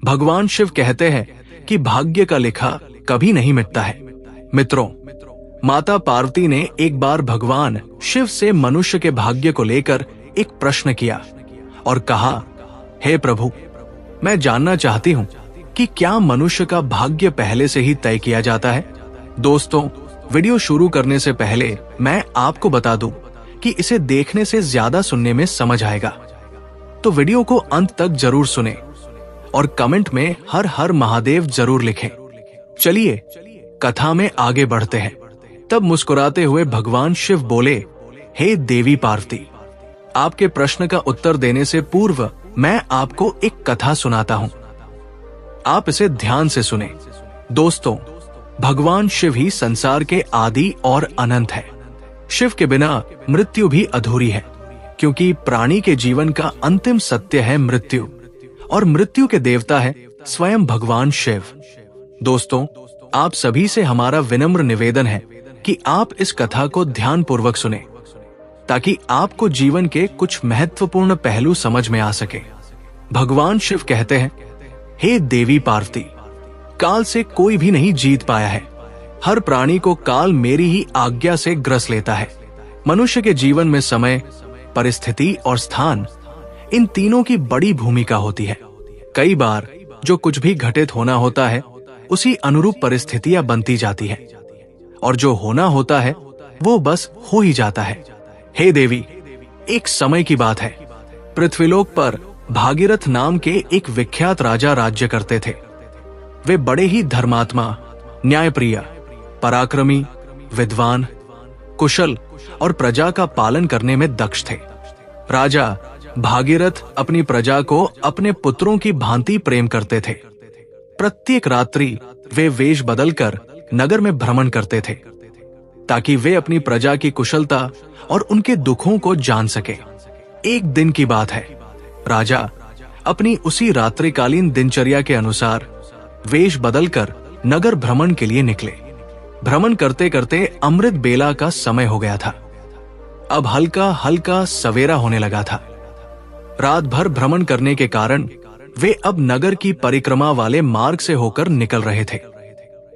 भगवान शिव कहते हैं कि भाग्य का लिखा कभी नहीं मिटता है। मित्रों, माता पार्वती ने एक बार भगवान शिव से मनुष्य के भाग्य को लेकर एक प्रश्न किया और कहा, हे प्रभु, मैं जानना चाहती हूँ कि क्या मनुष्य का भाग्य पहले से ही तय किया जाता है? दोस्तों, वीडियो शुरू करने से पहले मैं आपको बता दूं कि इसे देखने से ज्यादा सुनने में समझ आएगा, तो वीडियो को अंत तक जरूर सुने और कमेंट में हर हर महादेव जरूर लिखें। चलिए कथा में आगे बढ़ते हैं। तब मुस्कुराते हुए भगवान शिव बोले, हे देवी पार्वती, आपके प्रश्न का उत्तर देने से पूर्व मैं आपको एक कथा सुनाता हूं। आप इसे ध्यान से सुने। दोस्तों, भगवान शिव ही संसार के आदि और अनंत है। शिव के बिना मृत्यु भी अधूरी है, क्योंकि प्राणी के जीवन का अंतिम सत्य है मृत्यु, और मृत्यु के देवता है स्वयं भगवान शिव। दोस्तों, आप सभी से हमारा विनम्र निवेदन है कि आप इस कथा को ध्यानपूर्वक सुने, ताकि आपको जीवन के कुछ महत्वपूर्ण पहलू समझ में आ सके। भगवान शिव कहते हैं, हे देवी पार्वती, काल से कोई भी नहीं जीत पाया है। हर प्राणी को काल मेरी ही आज्ञा से ग्रस लेता है। मनुष्य के जीवन में समय, परिस्थिति और स्थान, इन तीनों की बड़ी भूमिका होती है। कई बार जो कुछ भी घटित होना होता है उसी अनुरूप परिस्थितियां बनती जाती है, और जो होना होता है वो बस हो ही जाता है। हे देवी, एक समय की बात है, पृथ्वीलोक पर भागीरथ नाम के एक विख्यात राजा राज्य करते थे। वे बड़े ही धर्मात्मा, न्यायप्रिय, पराक्रमी, विद्वान, कुशल और प्रजा का पालन करने में दक्ष थे। राजा भागीरथ अपनी प्रजा को अपने पुत्रों की भांति प्रेम करते थे। प्रत्येक रात्रि वे वेश बदलकर नगर में भ्रमण करते थे, ताकि वे अपनी प्रजा की कुशलता और उनके दुखों को जान सके। एक दिन की बात है, राजा अपनी उसी रात्रिकालीन दिनचर्या के अनुसार वेश बदलकर नगर भ्रमण के लिए निकले। भ्रमण करते करते अमृत बेला का समय हो गया था। अब हल्का हल्का सवेरा होने लगा था। रात भर भ्रमण करने के कारण वे अब नगर की परिक्रमा वाले मार्ग से होकर निकल रहे थे।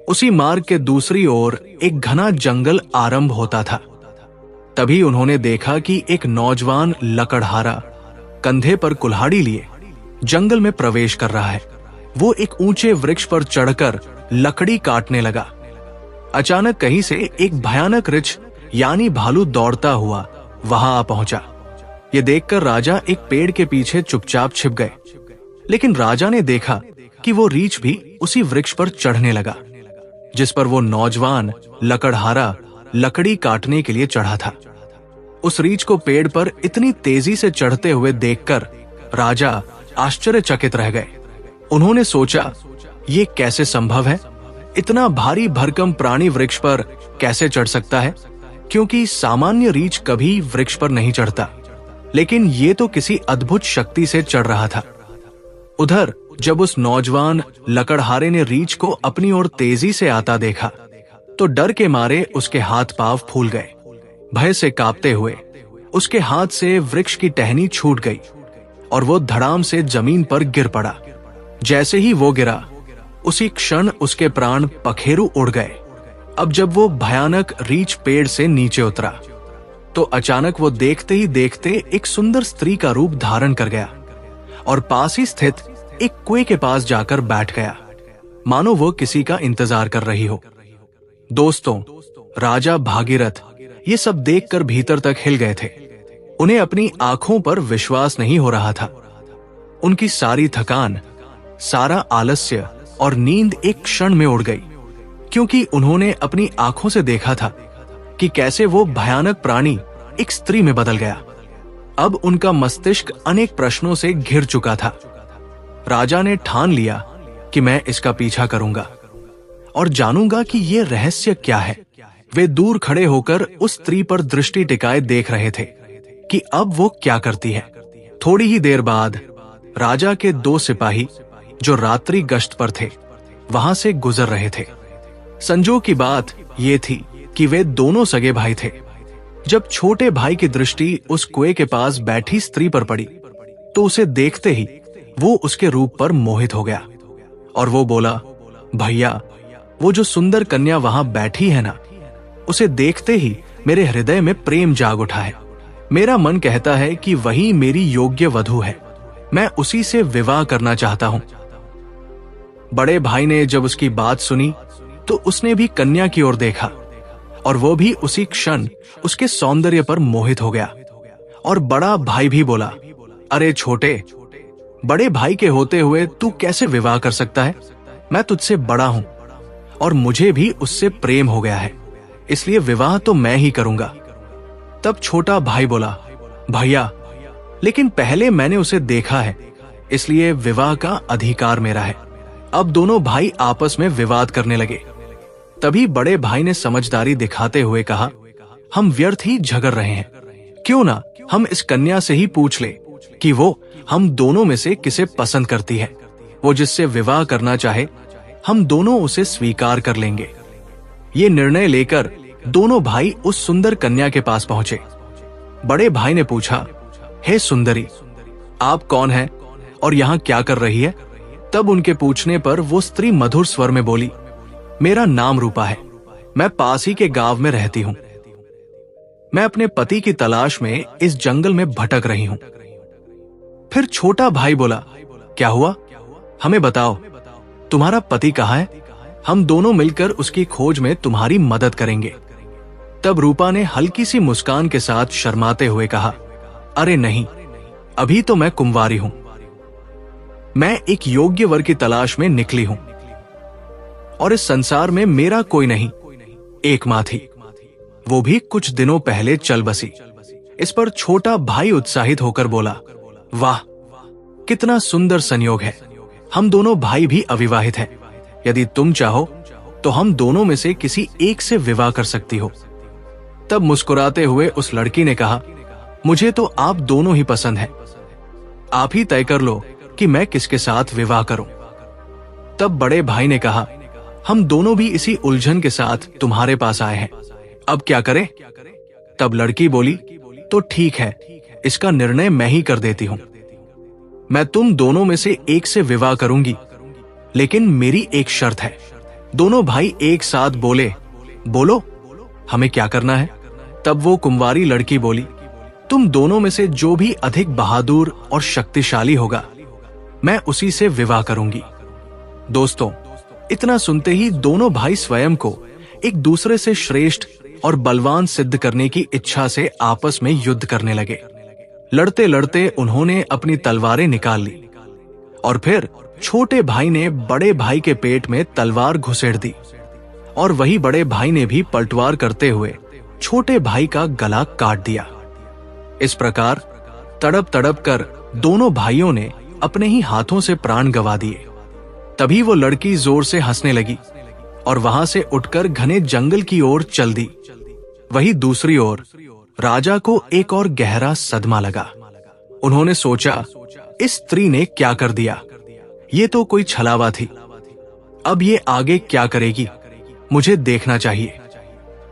उसी मार्ग के दूसरी ओर एक घना जंगल आरंभ होता था। तभी उन्होंने देखा कि एक नौजवान लकड़हारा कंधे पर कुल्हाड़ी लिए जंगल में प्रवेश कर रहा है। वो एक ऊंचे वृक्ष पर चढ़कर लकड़ी काटने लगा। अचानक कहीं से एक भयानक रीछ यानी भालू दौड़ता हुआ वहां आ पहुंचा। ये देखकर राजा एक पेड़ के पीछे चुपचाप छिप गए। लेकिन राजा ने देखा कि वो रीछ भी उसी वृक्ष पर चढ़ने लगा, जिस पर वो नौजवान लकड़हारा लकड़ी काटने के लिए चढ़ा था। उस रीछ को पेड़ पर इतनी तेजी से चढ़ते हुए देखकर राजा आश्चर्यचकित रह गए। उन्होंने सोचा, ये कैसे संभव है? इतना भारी भरकम प्राणी वृक्ष पर कैसे चढ़ सकता है? क्योंकि सामान्य रीछ कभी वृक्ष पर नहीं चढ़ता, लेकिन ये तो किसी अद्भुत शक्ति से चढ़ रहा था। उधर जब उस नौजवान लकड़हारे ने रीछ को अपनी ओर तेजी से आता देखा, तो डर के मारे उसके हाथ पांव फूल गए। भय से कांपते हुए उसके हाथ से वृक्ष की टहनी छूट गई और वो धड़ाम से जमीन पर गिर पड़ा। जैसे ही वो गिरा, उसी क्षण उसके प्राण पखेरु उड़ गए। अब जब वो भयानक रीछ पेड़ से नीचे उतरा, तो अचानक वो देखते ही देखते एक सुंदर स्त्री का रूप धारण कर गया और पास ही स्थित एक कुएं के पास जाकर बैठ गया, मानो वो किसी का इंतजार कर रही हो। दोस्तों, राजा भागीरथ ये सब देखकर भीतर तक हिल गए थे। उन्हें अपनी आंखों पर विश्वास नहीं हो रहा था। उनकी सारी थकान, सारा आलस्य और नींद एक क्षण में उड़ गई, क्योंकि उन्होंने अपनी आंखों से देखा था कि कैसे वो भयानक प्राणी एक स्त्री में बदल गया। अब उनका मस्तिष्क अनेक प्रश्नों से घिर चुका था। राजा ने ठान लिया कि मैं इसका पीछा करूंगा और जानूंगा कि ये रहस्य क्या है। वे दूर खड़े होकर उस स्त्री पर दृष्टि टिकाए देख रहे थे कि अब वो क्या करती है। थोड़ी ही देर बाद राजा के 2 सिपाही जो रात्रि गश्त पर थे वहां से गुजर रहे थे। संजोग की बात ये थी कि वे दोनों सगे भाई थे। जब छोटे भाई की दृष्टि उस कुएं के पास बैठी स्त्री पर पड़ी, तो उसे देखते ही वो उसके रूप पर मोहित हो गया। और वो बोला, भैया, वो जो सुंदर कन्या वहां बैठी है ना, उसे देखते ही मेरे हृदय में प्रेम जाग उठा है। मेरा मन कहता है कि वही मेरी योग्य वधू है। मैं उसी से विवाह करना चाहता हूं। बड़े भाई ने जब उसकी बात सुनी तो उसने भी कन्या की ओर देखा और वो भी उसी क्षण उसके सौंदर्य पर मोहित हो गया। और बड़ा भाई भी बोला, अरे छोटे, बड़े भाई के होते हुए तू कैसे विवाह कर सकता है? मैं तुझसे बड़ा हूं और मुझे भी उससे प्रेम हो गया है, इसलिए विवाह तो मैं ही करूंगा। तब छोटा भाई बोला, भैया, लेकिन पहले मैंने उसे देखा है, इसलिए विवाह का अधिकार मेरा है। अब दोनों भाई आपस में विवाद करने लगे। तभी बड़े भाई ने समझदारी दिखाते हुए कहा, हम व्यर्थ ही झगड़ रहे हैं, क्यों ना हम इस कन्या से ही पूछ ले कि वो हम दोनों में से किसे पसंद करती है। वो जिससे विवाह करना चाहे, हम दोनों उसे स्वीकार कर लेंगे। ये निर्णय लेकर दोनों भाई उस सुंदर कन्या के पास पहुंचे। बड़े भाई ने पूछा, हे सुंदरी, आप कौन हैं और यहाँ क्या कर रही है? तब उनके पूछने पर वो स्त्री मधुर स्वर में बोली, मेरा नाम रूपा है, मैं पास ही के गांव में रहती हूं। मैं अपने पति की तलाश में इस जंगल में भटक रही हूं। फिर छोटा भाई बोला, क्या हुआ? हमें बताओ, तुम्हारा पति कहाँ है? हम दोनों मिलकर उसकी खोज में तुम्हारी मदद करेंगे। तब रूपा ने हल्की सी मुस्कान के साथ शर्माते हुए कहा, अरे नहीं, अभी तो मैं कुंवारी हूं। मैं एक योग्य वर की तलाश में निकली हूं और इस संसार में मेरा कोई नहीं, एक मां थी, वो भी कुछ दिनों पहले चल बसी। इस पर छोटा भाई उत्साहित होकर बोला, वाह, कितना सुंदर संयोग है। हम दोनों भाई भी अविवाहित हैं। यदि तुम चाहो तो हम दोनों में से किसी एक से विवाह कर सकती हो। तब मुस्कुराते हुए उस लड़की ने कहा, मुझे तो आप दोनों ही पसंद हैं। आप ही तय कर लो कि मैं किसके साथ विवाह करूं। तब बड़े भाई ने कहा, हम दोनों भी इसी उलझन के साथ तुम्हारे पास आए हैं, अब क्या करें? तब लड़की बोली, तो ठीक है, इसका निर्णय मैं ही कर देती हूं। मैं तुम दोनों में से एक से विवाह करूंगी, लेकिन मेरी एक शर्त है। दोनों भाई एक साथ बोले, बोलो, हमें क्या करना है? तब वो कुंवारी लड़की बोली, तुम दोनों में से जो भी अधिक बहादुर और शक्तिशाली होगा, मैं उसी से विवाह करूंगी। दोस्तों, इतना सुनते ही दोनों भाई स्वयं को एक दूसरे से श्रेष्ठ और बलवान सिद्ध करने की इच्छा से आपस में युद्ध करने लगे। लड़ते लड़ते उन्होंने अपनी तलवारें निकाल ली और फिर छोटे भाई ने बड़े भाई के पेट में तलवार घुसेड़ दी और वही बड़े भाई ने भी पलटवार करते हुए छोटे भाई का गला काट दिया। इस प्रकार तड़प तड़प कर दोनों भाइयों ने अपने ही हाथों से प्राण गंवा दिए। तभी वो लड़की जोर से हंसने लगी और वहां से उठकर घने जंगल की ओर चल दी। वहीं दूसरी ओर राजा को एक और गहरा सदमा लगा। उन्होंने सोचा, इस स्त्री ने क्या कर दिया? ये तो कोई छलावा थी। अब ये आगे क्या करेगी? मुझे देखना चाहिए।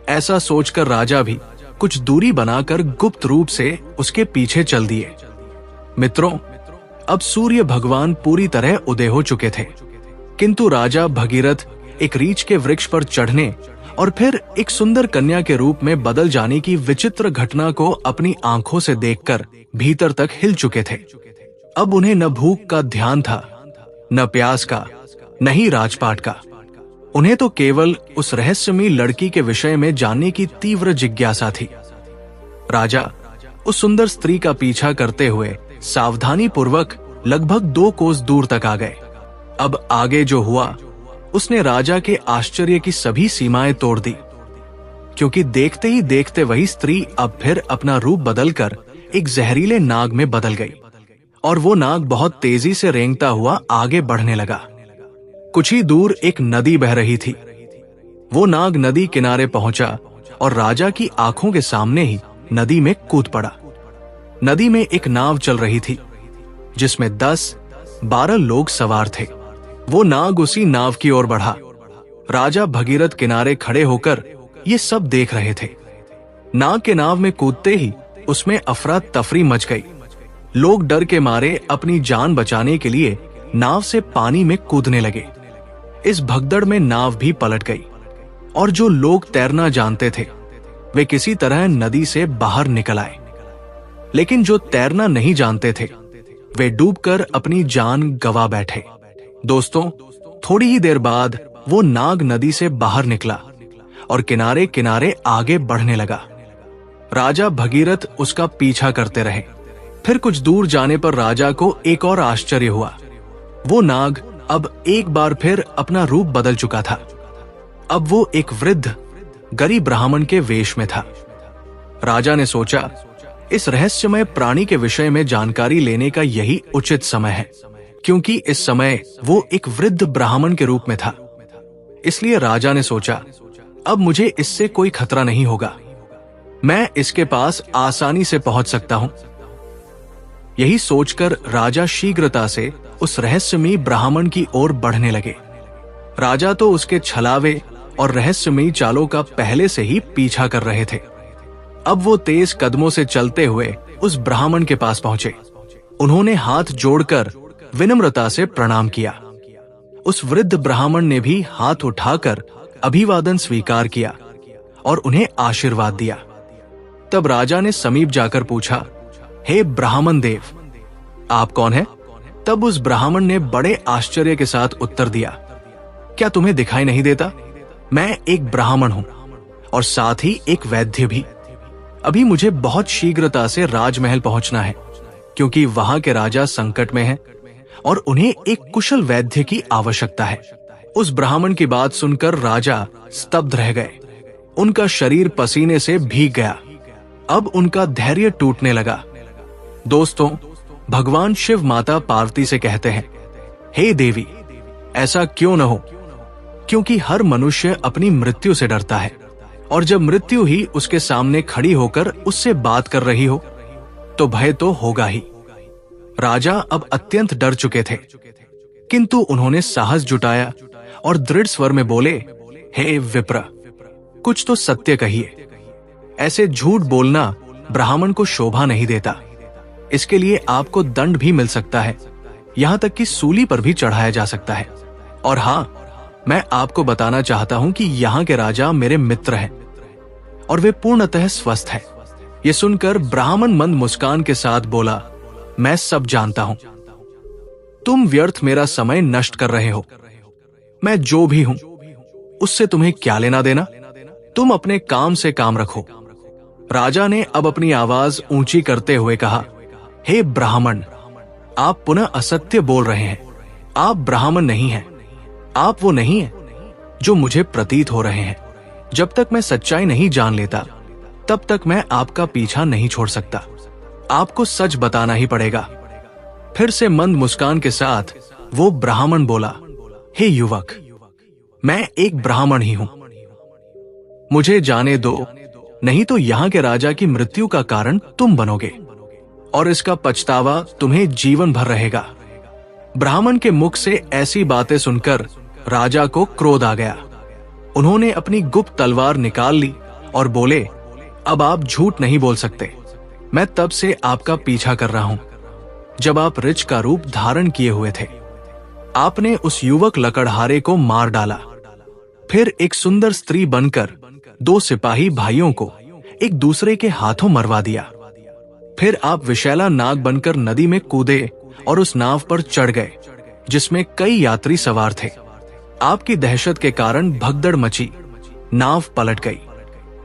ऐसा सोचकर राजा भी कुछ दूरी बनाकर गुप्त रूप से उसके पीछे चल दिए। मित्रों, अब सूर्य भगवान पूरी तरह उदय हो चुके थे, किंतु राजा भगीरथ एक रीछ के वृक्ष पर चढ़ने और फिर एक सुंदर कन्या के रूप में बदल जाने की विचित्र घटना को अपनी आंखों से देखकर भीतर तक हिल चुके थे। अब उन्हें न भूख का ध्यान था, न प्यास का, न ही राजपाट का। उन्हें तो केवल उस रहस्यमयी लड़की के विषय में जानने की तीव्र जिज्ञासा थी। राजा उस सुंदर स्त्री का पीछा करते हुए सावधानी पूर्वक लगभग 2 कोस दूर तक आ गए। अब आगे जो हुआ उसने राजा के आश्चर्य की सभी सीमाएं तोड़ दी, क्योंकि देखते ही देखते वही स्त्री अब फिर अपना रूप बदलकर एक जहरीले नाग में बदल गई और वो नाग बहुत तेजी से रेंगता हुआ आगे बढ़ने लगा। कुछ ही दूर एक नदी बह रही थी। वो नाग नदी किनारे पहुंचा और राजा की आंखों के सामने ही नदी में कूद पड़ा। नदी में एक नाव चल रही थी जिसमें 10-12 लोग सवार थे। वो नाग उसी नाव की ओर बढ़ा। राजा भगीरथ किनारे खड़े होकर ये सब देख रहे थे। नाग के नाव में कूदते ही उसमें अफरा तफरी मच गई। लोग डर के मारे अपनी जान बचाने के लिए नाव से पानी में कूदने लगे। इस भगदड़ में नाव भी पलट गई और जो लोग तैरना जानते थे वे किसी तरह नदी से बाहर निकल आए, लेकिन जो तैरना नहीं जानते थे वे डूबकर अपनी जान गंवा बैठे। दोस्तों, थोड़ी ही देर बाद वो नाग नदी से बाहर निकला और किनारे किनारे आगे बढ़ने लगा। राजा भगीरथ उसका पीछा करते रहे। फिर कुछ दूर जाने पर राजा को एक और आश्चर्य हुआ। वो नाग अब एक बार फिर अपना रूप बदल चुका था। अब वो एक वृद्ध गरीब ब्राह्मण के वेश में था। राजा ने सोचा, इस रहस्यमय प्राणी के विषय में जानकारी लेने का यही उचित समय है, क्योंकि इस समय वो एक वृद्ध ब्राह्मण के रूप में था। इसलिए राजा ने सोचा, अब मुझे इससे कोई खतरा नहीं होगा, मैं इसके पास आसानी से पहुंच सकता हूं। यही सोचकर राजा शीघ्रता से उस रहस्यमयी ब्राह्मण की ओर बढ़ने लगे। राजा तो उसके छलावे और रहस्यमयी चालों का पहले से ही पीछा कर रहे थे। अब वो तेज कदमों से चलते हुए उस ब्राह्मण के पास पहुंचे। उन्होंने हाथ जोड़कर विनम्रता से प्रणाम किया। उस वृद्ध ब्राह्मण ने भी हाथ उठाकर अभिवादन स्वीकार किया और उन्हें आशीर्वाद दिया। तब राजा ने समीप जाकर पूछा, हे ब्राह्मण देव, आप कौन हैं? तब उस ब्राह्मण ने बड़े आश्चर्य के साथ उत्तर दिया, क्या तुम्हें दिखाई नहीं देता? मैं एक ब्राह्मण हूं और साथ ही एक वैद्य भी। अभी मुझे बहुत शीघ्रता से राजमहल पहुंचना है, क्योंकि वहां के राजा संकट में हैं और उन्हें एक कुशल वैद्य की आवश्यकता है। उस ब्राह्मण की बात सुनकर राजा स्तब्ध रह गए। उनका शरीर पसीने से भीग गया। अब उनका धैर्य टूटने लगा। दोस्तों, भगवान शिव माता पार्वती से कहते हैं, हे देवी, ऐसा क्यों न हो, क्योंकि हर मनुष्य अपनी मृत्यु से डरता है और जब मृत्यु ही उसके सामने खड़ी होकर उससे बात कर रही हो तो भय तो होगा ही। राजा अब अत्यंत डर चुके थे, किंतु उन्होंने साहस जुटाया और दृढ़ स्वर में बोले, हे विप्र, कुछ तो सत्य कहिए। ऐसे झूठ बोलना ब्राह्मण को शोभा नहीं देता। इसके लिए आपको दंड भी मिल सकता है, यहां तक कि सूली पर भी चढ़ाया जा सकता है। और हां, मैं आपको बताना चाहता हूं कि यहाँ के राजा मेरे मित्र हैं और वे पूर्णतः स्वस्थ हैं। ये सुनकर ब्राह्मण मंद मुस्कान के साथ बोला, मैं सब जानता हूं। तुम व्यर्थ मेरा समय नष्ट कर रहे हो। मैं जो भी हूं उससे तुम्हें क्या लेना देना? तुम अपने काम से काम रखो। राजा ने अब अपनी आवाज ऊंची करते हुए कहा, हे ब्राह्मण, आप पुनः असत्य बोल रहे हैं। आप ब्राह्मण नहीं हैं। आप वो नहीं हैं जो मुझे प्रतीत हो रहे हैं। जब तक मैं सच्चाई नहीं जान लेता तब तक मैं आपका पीछा नहीं छोड़ सकता। आपको सच बताना ही पड़ेगा। फिर से मंद मुस्कान के साथ वो ब्राह्मण बोला, हे युवक, मैं एक ब्राह्मण ही हूं। मुझे जाने दो, नहीं तो यहाँ के राजा की मृत्यु का कारण तुम बनोगे और इसका पछतावा तुम्हें जीवन भर रहेगा। ब्राह्मण के मुख से ऐसी बातें सुनकर राजा को क्रोध आ गया। उन्होंने अपनी गुप्त तलवार निकाल ली और बोले, अब आप झूठ नहीं बोल सकते। मैं तब से आपका पीछा कर रहा हूं जब आप ऋच का रूप धारण किए हुए थे। आपने उस युवक लकड़हारे को मार डाला, फिर एक सुंदर स्त्री बनकर 2 सिपाही भाइयों को एक दूसरे के हाथों मरवा दिया। फिर आप विशैला नाग बनकर नदी में कूदे और उस नाव पर चढ़ गए जिसमें कई यात्री सवार थे। आपकी दहशत के कारण भगदड़ मची, नाव पलट गई।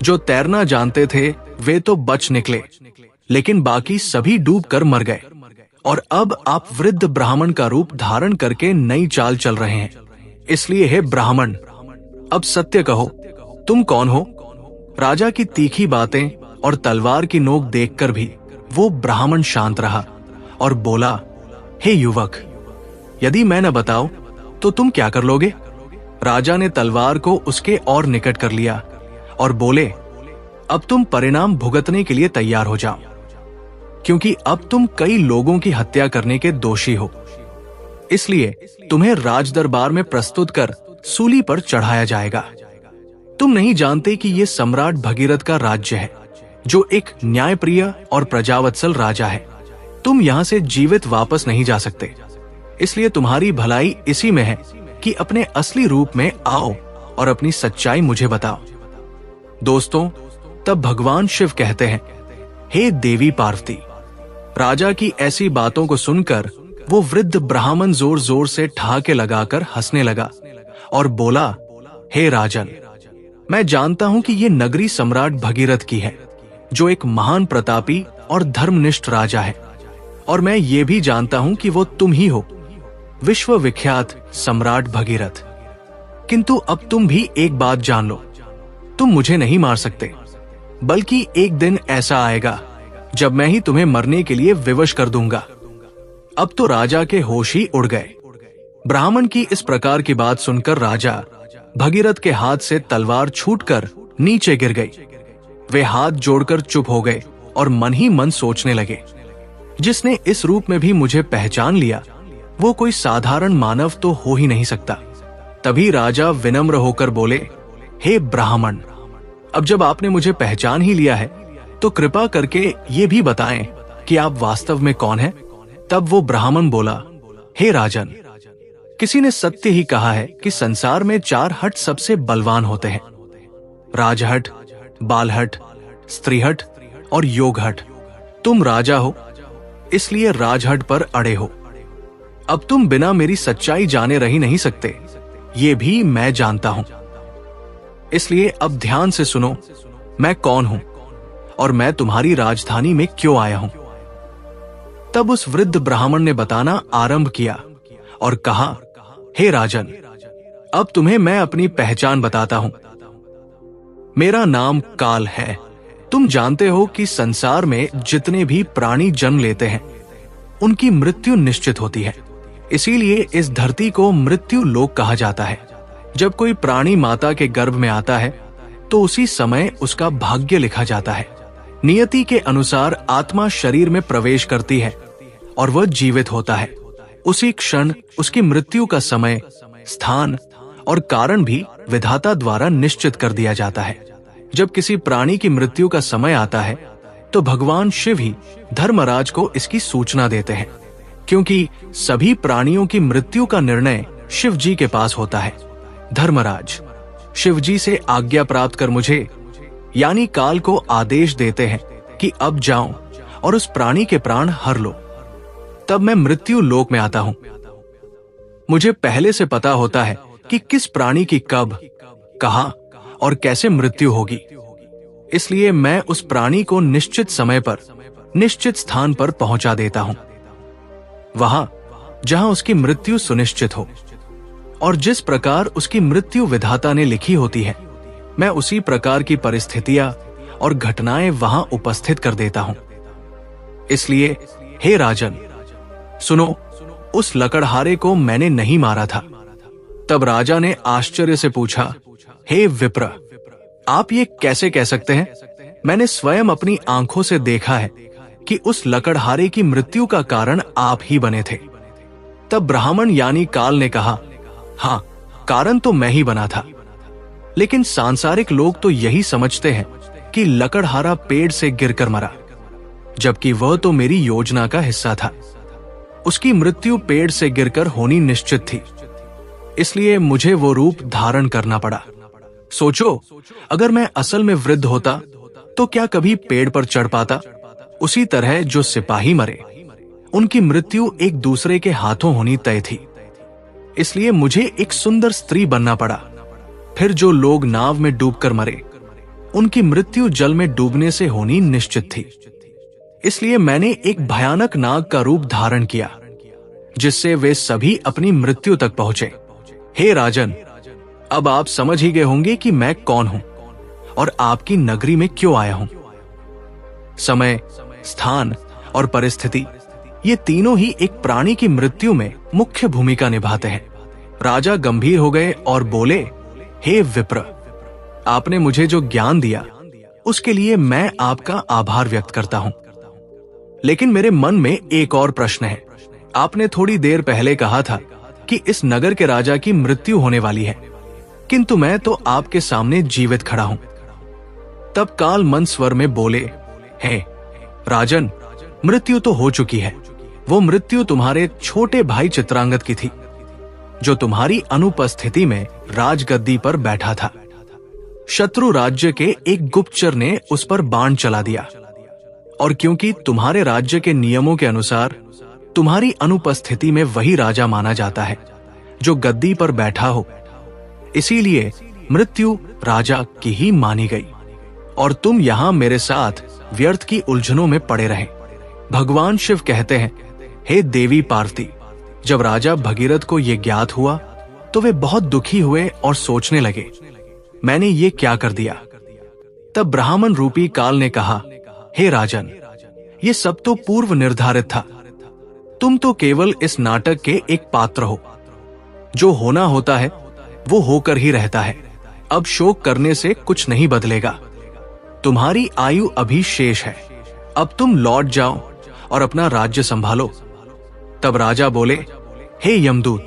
जो तैरना जानते थे वे तो बच निकले, लेकिन बाकी सभी डूबकर मर गए। और अब आप वृद्ध ब्राह्मण का रूप धारण करके नई चाल चल रहे हैं। इसलिए हे ब्राह्मण, अब सत्य कहो, तुम कौन हो? राजा की तीखी बातें और तलवार की नोक देखकर भी वो ब्राह्मण शांत रहा और बोला, हे युवक, यदि मैं न बताऊं तो तुम क्या कर लोगे? राजा ने तलवार को उसके और निकट कर लिया और बोले, अब तुम परिणाम भुगतने के लिए तैयार हो जाओ, क्योंकि अब तुम कई लोगों की हत्या करने के दोषी हो। इसलिए तुम्हें राजदरबार में प्रस्तुत कर सूली पर चढ़ाया जाएगा। तुम नहीं जानते कि ये सम्राट भगीरथ का राज्य है, जो एक न्यायप्रिय और प्रजावत्सल राजा है। तुम यहाँ से जीवित वापस नहीं जा सकते। इसलिए तुम्हारी भलाई इसी में है कि अपने असली रूप में आओ और अपनी सच्चाई मुझे बताओ। दोस्तों, तब भगवान शिव कहते हैं, हे देवी पार्वती। राजा की ऐसी बातों को सुनकर वो वृद्ध ब्राह्मण जोर जोर से ठहाके लगाकर हंसने लगा और बोला, हे राजन, मैं जानता हूं कि ये नगरी सम्राट भगीरथ की है, जो एक महान प्रतापी और धर्मनिष्ठ राजा है, और मैं ये भी जानता हूं कि वो तुम ही हो, विश्व विख्यात सम्राट भगीरथ। किंतु अब तुम भी एक बात जान लो, तुम मुझे नहीं मार सकते, बल्कि एक दिन ऐसा आएगा जब मैं ही तुम्हें मरने के लिए विवश कर दूंगा। अब तो राजा के होश ही उड़ गए। ब्राह्मण की इस प्रकार की बात सुनकर राजा भगीरथ के हाथ से तलवार छूटकर नीचे गिर गई। वे हाथ जोड़कर चुप हो गए और मन ही मन सोचने लगे, जिसने इस रूप में भी मुझे पहचान लिया, वो कोई साधारण मानव तो हो ही नहीं सकता। तभी राजा विनम्र होकर बोले, हे ब्राह्मण, अब जब आपने मुझे पहचान ही लिया है तो कृपा करके ये भी बताएं कि आप वास्तव में कौन हैं। तब वो ब्राह्मण बोला, हे राजन, किसी ने सत्य ही कहा है कि संसार में 4 हट सबसे बलवान होते हैं, राजहट, बालहट, स्त्रीहट और योगहट। तुम राजा हो, इसलिए राजहट पर अड़े हो। अब तुम बिना मेरी सच्चाई जाने रह ही नहीं सकते, ये भी मैं जानता हूं। इसलिए अब ध्यान से सुनो, मैं कौन हूं और मैं तुम्हारी राजधानी में क्यों आया हूं। तब उस वृद्ध ब्राह्मण ने बताना आरंभ किया और कहा, हे राजन, अब तुम्हें मैं अपनी पहचान बताता हूं। मेरा नाम काल है। तुम जानते हो कि संसार में जितने भी प्राणी जन्म लेते हैं उनकी मृत्यु निश्चित होती है। इसीलिए इस धरती को मृत्यु लोक कहा जाता है। जब कोई प्राणी माता के गर्भ में आता है तो उसी समय उसका भाग्य लिखा जाता है। नियति के अनुसार आत्मा शरीर में प्रवेश करती है और वह जीवित होता है। उसी क्षण उसकी मृत्यु का समय, स्थान और कारण भी विधाता द्वारा निश्चित कर दिया जाता है। जब किसी प्राणी की मृत्यु का समय आता है तो भगवान शिव ही धर्मराज को इसकी सूचना देते हैं, क्योंकि सभी प्राणियों की मृत्यु का निर्णय शिव जी के पास होता है। धर्मराज शिव जी से आज्ञा प्राप्त कर मुझे यानी काल को आदेश देते हैं कि अब जाओ और उस प्राणी के प्राण हर लो। तब मैं मृत्यु लोक में आता हूं। मुझे पहले से पता होता है कि किस प्राणी की कब, कहां और कैसे मृत्यु होगी। इसलिए मैं उस प्राणी को निश्चित समय पर निश्चित स्थान पर पहुंचा देता हूं, वहां जहां उसकी मृत्यु सुनिश्चित हो। और जिस प्रकार उसकी मृत्यु विधाता ने लिखी होती है, मैं उसी प्रकार की परिस्थितियां और घटनाएं वहां उपस्थित कर देता हूं। इसलिए हे राजन, सुनो, उस लकड़हारे को मैंने नहीं मारा था। तब राजा ने आश्चर्य से पूछा, हे विप्र, आप ये कैसे कह सकते हैं? मैंने स्वयं अपनी आंखों से देखा है कि उस लकड़हारे की मृत्यु का कारण आप ही बने थे। तब ब्राह्मण यानी काल ने कहा, हाँ, कारण तो मैं ही बना था, लेकिन सांसारिक लोग तो यही समझते हैं कि लकड़हारा पेड़ से गिरकर मरा, जबकि वह तो मेरी योजना का हिस्सा था। उसकी मृत्यु पेड़ से गिरकर होनी निश्चित थी, इसलिए मुझे वो रूप धारण करना पड़ा। सोचो, अगर मैं असल में वृद्ध होता तो क्या कभी पेड़ पर चढ़ पाता? उसी तरह जो सिपाही मरे, उनकी मृत्यु एक दूसरे के हाथों होनी तय थी, इसलिए मुझे एक सुंदर स्त्री बनना पड़ा। फिर जो लोग नाव में डूबकर मरे, उनकी मृत्यु जल में डूबने से होनी निश्चित थी, इसलिए मैंने एक भयानक नाग का रूप धारण किया, जिससे वे सभी अपनी मृत्यु तक पहुंचे। हे राजन, अब आप समझ ही गए होंगे कि मैं कौन हूं और आपकी नगरी में क्यों आया हूं। समय, स्थान और परिस्थिति, ये तीनों ही एक प्राणी की मृत्यु में मुख्य भूमिका निभाते हैं। राजा गंभीर हो गए और बोले, हे विप्र, आपने मुझे जो ज्ञान दिया उसके लिए मैं आपका आभार व्यक्त करता हूं। लेकिन मेरे मन में एक और प्रश्न है। आपने थोड़ी देर पहले कहा था कि इस नगर के राजा की मृत्यु होने वाली है, किंतु मैं तो आपके सामने जीवित खड़ा हूं। तब काल मंद स्वर में बोले, हे राजन, मृत्यु तो हो चुकी है, वो मृत्यु तुम्हारे छोटे भाई चित्रांगद की थी, जो तुम्हारी अनुपस्थिति में राजगद्दी पर बैठा था। शत्रु राज्य के एक गुप्तचर ने उस पर बाण चला दिया, और क्योंकि तुम्हारे राज्य के नियमों के अनुसार तुम्हारी अनुपस्थिति में वही राजा माना जाता है जो गद्दी पर बैठा हो, इसीलिए मृत्यु राजा की ही मानी गई और तुम यहां मेरे साथ व्यर्थ की उलझनों में पड़े रहे। भगवान शिव कहते हैं, हे देवी पार्वती, जब राजा भगीरथ को यह ज्ञात हुआ तो वे बहुत दुखी हुए और सोचने लगे, मैंने ये क्या कर दिया। तब ब्राह्मण रूपी काल ने कहा, हे राजन, ये सब तो पूर्व निर्धारित था। तुम तो केवल इस नाटक के एक पात्र हो। जो होना होता है वो होकर ही रहता है। अब शोक करने से कुछ नहीं बदलेगा। तुम्हारी आयु अभी शेष है। अब तुम लौट जाओ और अपना राज्य संभालो। तब राजा बोले, हे यमदूत,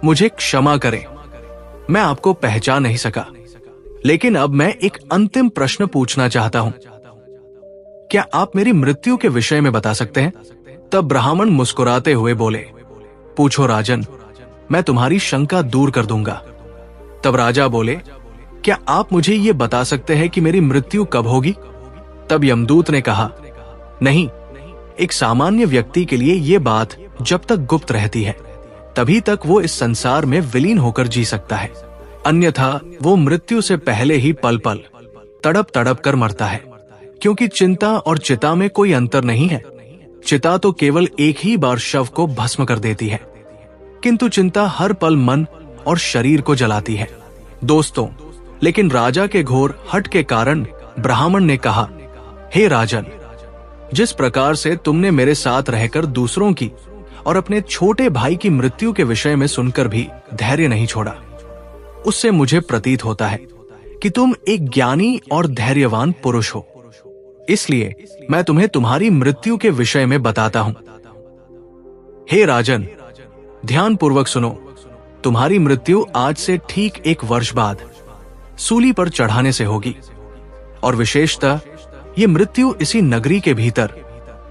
मुझे क्षमा करें, मैं आपको पहचान नहीं सका, लेकिन अब मैं एक अंतिम प्रश्न पूछना चाहता हूं। क्या आप मेरी मृत्यु के विषय में बता सकते हैं? तब ब्राह्मण मुस्कुराते हुए बोले, पूछो राजन, मैं तुम्हारी शंका दूर कर दूंगा। तब राजा बोले, क्या आप मुझे ये बता सकते हैं कि मेरी मृत्यु कब होगी? तब यमदूत ने कहा, नहीं, एक सामान्य व्यक्ति के लिए ये बात जब तक गुप्त रहती है तभी तक वो इस संसार में विलीन होकर जी सकता है, अन्यथा वो मृत्यु से पहले ही पल पल तड़प तड़प कर मरता है। क्योंकि चिंता और चिता में कोई अंतर नहीं है। चिता तो केवल एक ही बार शव को भस्म कर देती है, किंतु चिंता हर पल मन और शरीर को जलाती है। दोस्तों, लेकिन राजा के घोर हठ के कारण ब्राह्मण ने कहा, हे राजन, जिस प्रकार से तुमने मेरे साथ रहकर दूसरों की और अपने छोटे भाई की मृत्यु के विषय में सुनकर भी धैर्य नहीं छोड़ा, उससे मुझे प्रतीत होता है कि तुम एक ज्ञानी और धैर्यवान पुरुष हो। इसलिए मैं तुम्हें तुम्हारी मृत्यु के विषय में बताता हूं। हे राजन, ध्यान पूर्वक सुनो। तुम्हारी मृत्यु आज से ठीक 1 वर्ष बाद सूली पर चढ़ाने से होगी, और विशेषतः ये मृत्यु इसी नगरी के भीतर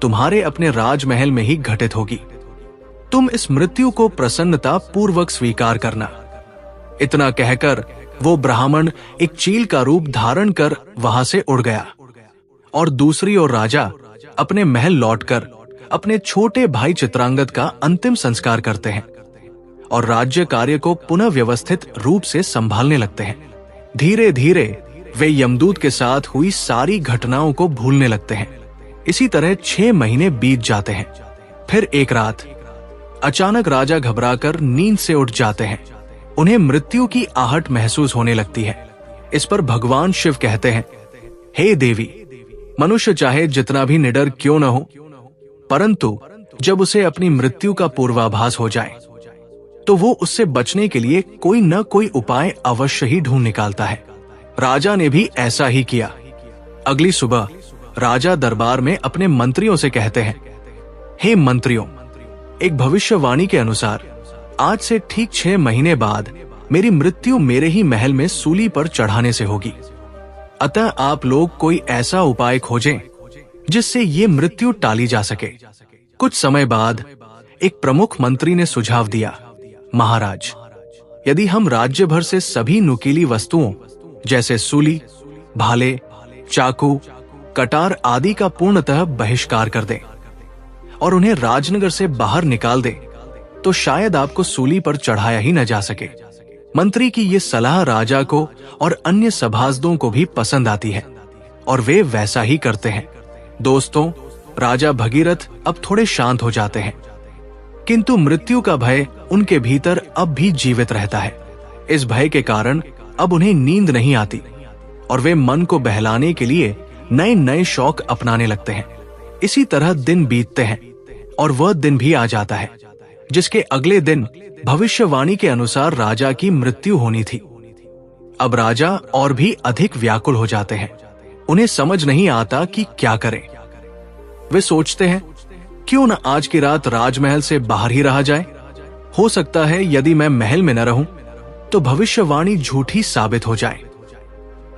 तुम्हारे अपने राजमहल में ही घटित होगी। तुम इस मृत्यु को प्रसन्नता पूर्वक स्वीकार करना। इतना कहकर वो ब्राह्मण एक चील का रूप धारण कर वहां से उड़ गया, और दूसरी ओर राजा अपने महल लौटकर अपने छोटे भाई चित्रांगद का अंतिम संस्कार करते हैं और राज्य कार्य को पुनः व्यवस्थित रूप से संभालने लगते हैं। धीरे धीरे वे यमदूत के साथ हुई सारी घटनाओं को भूलने लगते हैं। इसी तरह 6 महीने बीत जाते हैं। फिर एक रात अचानक राजा घबराकर नींद से उठ जाते हैं। उन्हें मृत्यु की आहट महसूस होने लगती है। इस पर भगवान शिव कहते हैं, हे देवी, मनुष्य चाहे जितना भी निडर क्यों न हो, परंतु जब उसे अपनी मृत्यु का पूर्वाभास हो जाए तो वो उससे बचने के लिए कोई न कोई उपाय अवश्य ही ढूंढ निकालता है। राजा ने भी ऐसा ही किया। अगली सुबह राजा दरबार में अपने मंत्रियों से कहते हैं, हे मंत्रियों, एक भविष्यवाणी के अनुसार आज से ठीक 6 महीने बाद मेरी मृत्यु मेरे ही महल में सूली पर चढ़ाने से होगी। अतः आप लोग कोई ऐसा उपाय खोजें जिससे ये मृत्यु टाली जा सके। कुछ समय बाद एक प्रमुख मंत्री ने सुझाव दिया, महाराज, यदि हम राज्य भर से सभी नुकीली वस्तुओं जैसे सूली, भाले, चाकू, कटार आदि का पूर्णतः बहिष्कार कर दें और उन्हें राजनगर से बाहर निकाल दें, तो शायद आपको सूली पर चढ़ाया ही न जा सके। मंत्री की ये सलाह राजा को और अन्य सभासदों को भी पसंद आती है और वे वैसा ही करते हैं। दोस्तों, राजा भगीरथ अब थोड़े शांत हो जाते हैं, किंतु मृत्यु का भय उनके भीतर अब भी जीवित रहता है। इस भय के कारण अब उन्हें नींद नहीं आती और वे मन को बहलाने के लिए नए नए शौक अपनाने लगते हैं। इसी तरह दिन बीतते हैं और वह दिन भी आ जाता है जिसके अगले दिन भविष्यवाणी के अनुसार राजा की मृत्यु होनी थी। अब राजा और भी अधिक व्याकुल हो जाते हैं। उन्हें समझ नहीं आता कि क्या करें। वे सोचते हैं, क्यों न आज की रात राजमहल से बाहर ही रहा जाए। हो सकता है यदि मैं महल में न रहूं तो भविष्यवाणी झूठी साबित हो जाए।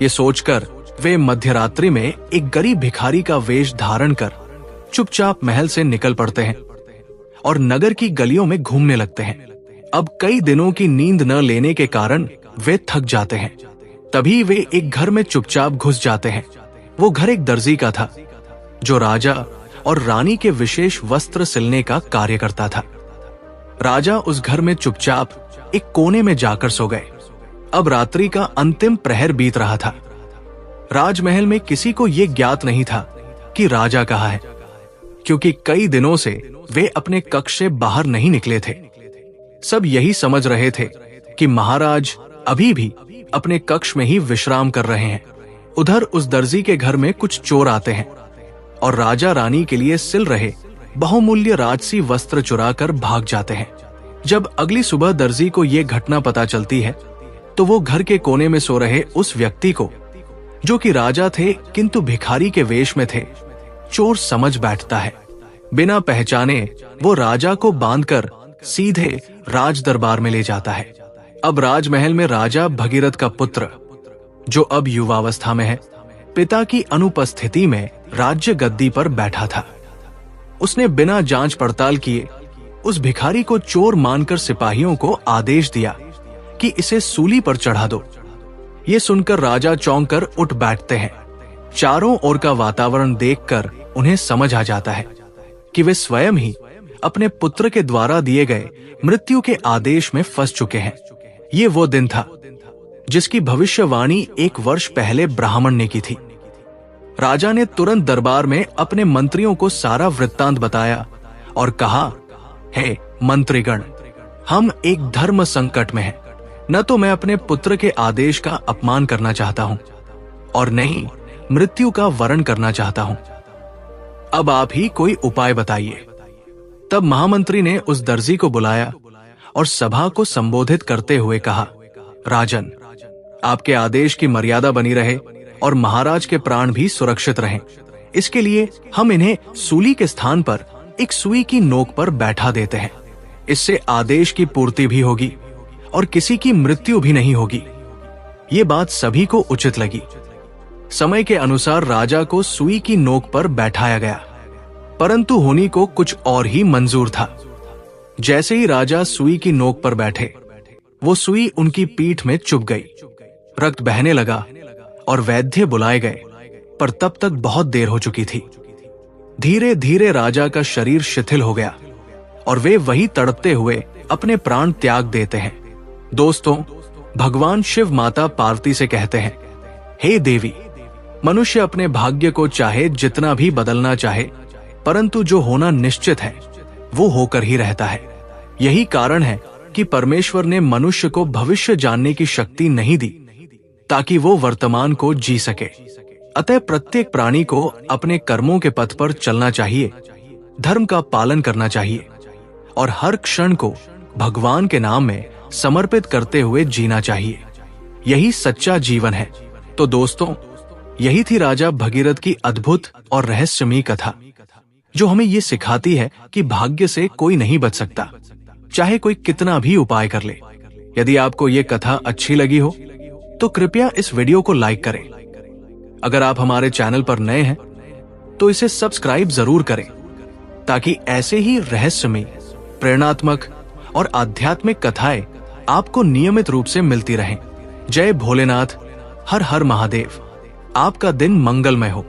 ये सोचकर वे मध्यरात्रि में एक गरीब भिखारी का वेश धारण कर चुपचाप महल से निकल पड़ते हैं और नगर की गलियों में घूमने लगते हैं। अब कई दिनों की नींद न लेने के कारण वे थक जाते हैं। तभी वे एक घर में चुपचाप घुस जाते हैं। वो घर एक दर्जी का था, जो राजा और रानी के विशेष वस्त्र सिलने का कार्य करता था। राजा उस घर में चुपचाप एक कोने में जाकर सो गए। अब रात्रि का अंतिम प्रहर बीत रहा था। राजमहल में किसी को यह ज्ञात नहीं था कि राजा कहाँ है, क्योंकि कई दिनों से वे अपने कक्ष से बाहर नहीं निकले थे। सब यही समझ रहे थे कि महाराज अभी भी अपने कक्ष में ही विश्राम कर रहे हैं। उधर उस दर्जी के घर में कुछ चोर आते हैं और राजा रानी के लिए सिल रहे बहुमूल्य राजसी वस्त्र चुराकर भाग जाते हैं। जब अगली सुबह दर्जी को यह घटना पता चलती है तो वो घर के कोने में सो रहे उस व्यक्ति को, जो कि राजा थे किंतु भिखारी के वेश में थे, चोर समझ बैठता है। बिना पहचाने वो राजा को बांधकर सीधे राज दरबार में ले जाता है। अब राजमहल में राजा भगीरथ का पुत्र, जो अब युवावस्था में है, पिता की अनुपस्थिति में राज्य गद्दी पर बैठा था। उसने बिना जांच पड़ताल किए उस भिखारी को चोर मानकर सिपाहियों को आदेश दिया कि इसे सूली पर चढ़ा दो। ये सुनकर राजा चौंक कर उठ बैठते हैं। चारों ओर का वातावरण देखकर उन्हें समझ आ जाता है कि वे स्वयं ही अपने पुत्र के द्वारा दिए गए मृत्यु के आदेश में फंस चुके हैं। ये वो दिन था जिसकी भविष्यवाणी 1 वर्ष पहले ब्राह्मण ने की थी। राजा ने तुरंत दरबार में अपने मंत्रियों को सारा वृत्तांत बताया और कहा, हे मंत्रीगण, हम एक धर्म संकट में हैं। न तो मैं अपने पुत्र के आदेश का अपमान करना चाहता हूं और न ही मृत्यु का वरण करना चाहता हूं। अब आप ही कोई उपाय बताइए। तब महामंत्री ने उस दर्जी को बुलाया और सभा को संबोधित करते हुए कहा, राजन, आपके आदेश की मर्यादा बनी रहे और महाराज के प्राण भी सुरक्षित रहें। इसके लिए हम इन्हें सूली के स्थान पर एक सुई की नोक पर बैठा देते हैं। इससे आदेश की पूर्ति भी होगी और किसी की मृत्यु भी नहीं होगी। ये बात सभी को उचित लगी। समय के अनुसार राजा को सुई की नोक पर बैठाया गया, परंतु होनी को कुछ और ही मंजूर था। जैसे ही राजा सुई की नोक पर बैठे, वो सुई उनकी पीठ में चुभ गई। रक्त बहने लगा और वैद्य बुलाए गए, पर तब तक बहुत देर हो चुकी थी। धीरे धीरे राजा का शरीर शिथिल हो गया और वे वही तड़पते हुए अपने प्राण त्याग देते हैं। दोस्तों, भगवान शिव माता पार्वती से कहते हैं, हे देवी, मनुष्य अपने भाग्य को चाहे जितना भी बदलना चाहे, परंतु जो होना निश्चित है वो होकर ही रहता है। यही कारण है कि परमेश्वर ने मनुष्य को भविष्य जानने की शक्ति नहीं दी, ताकि वो वर्तमान को जी सके। अतः प्रत्येक प्राणी को अपने कर्मों के पथ पर चलना चाहिए, धर्म का पालन करना चाहिए और हर क्षण को भगवान के नाम में समर्पित करते हुए जीना चाहिए। यही सच्चा जीवन है। तो दोस्तों, यही थी राजा भगीरथ की अद्भुत और रहस्यमयी कथा, जो हमें ये सिखाती है कि भाग्य से कोई नहीं बच सकता, चाहे कोई कितना भी उपाय कर ले। यदि आपको ये कथा अच्छी लगी हो तो कृपया इस वीडियो को लाइक करें। अगर आप हमारे चैनल पर नए हैं तो इसे सब्सक्राइब जरूर करें, ताकि ऐसे ही रहस्यमयी, प्रेरणात्मक और आध्यात्मिक कथाएं आपको नियमित रूप से मिलती रहें। जय भोलेनाथ, हर हर महादेव। आपका दिन मंगलमय हो।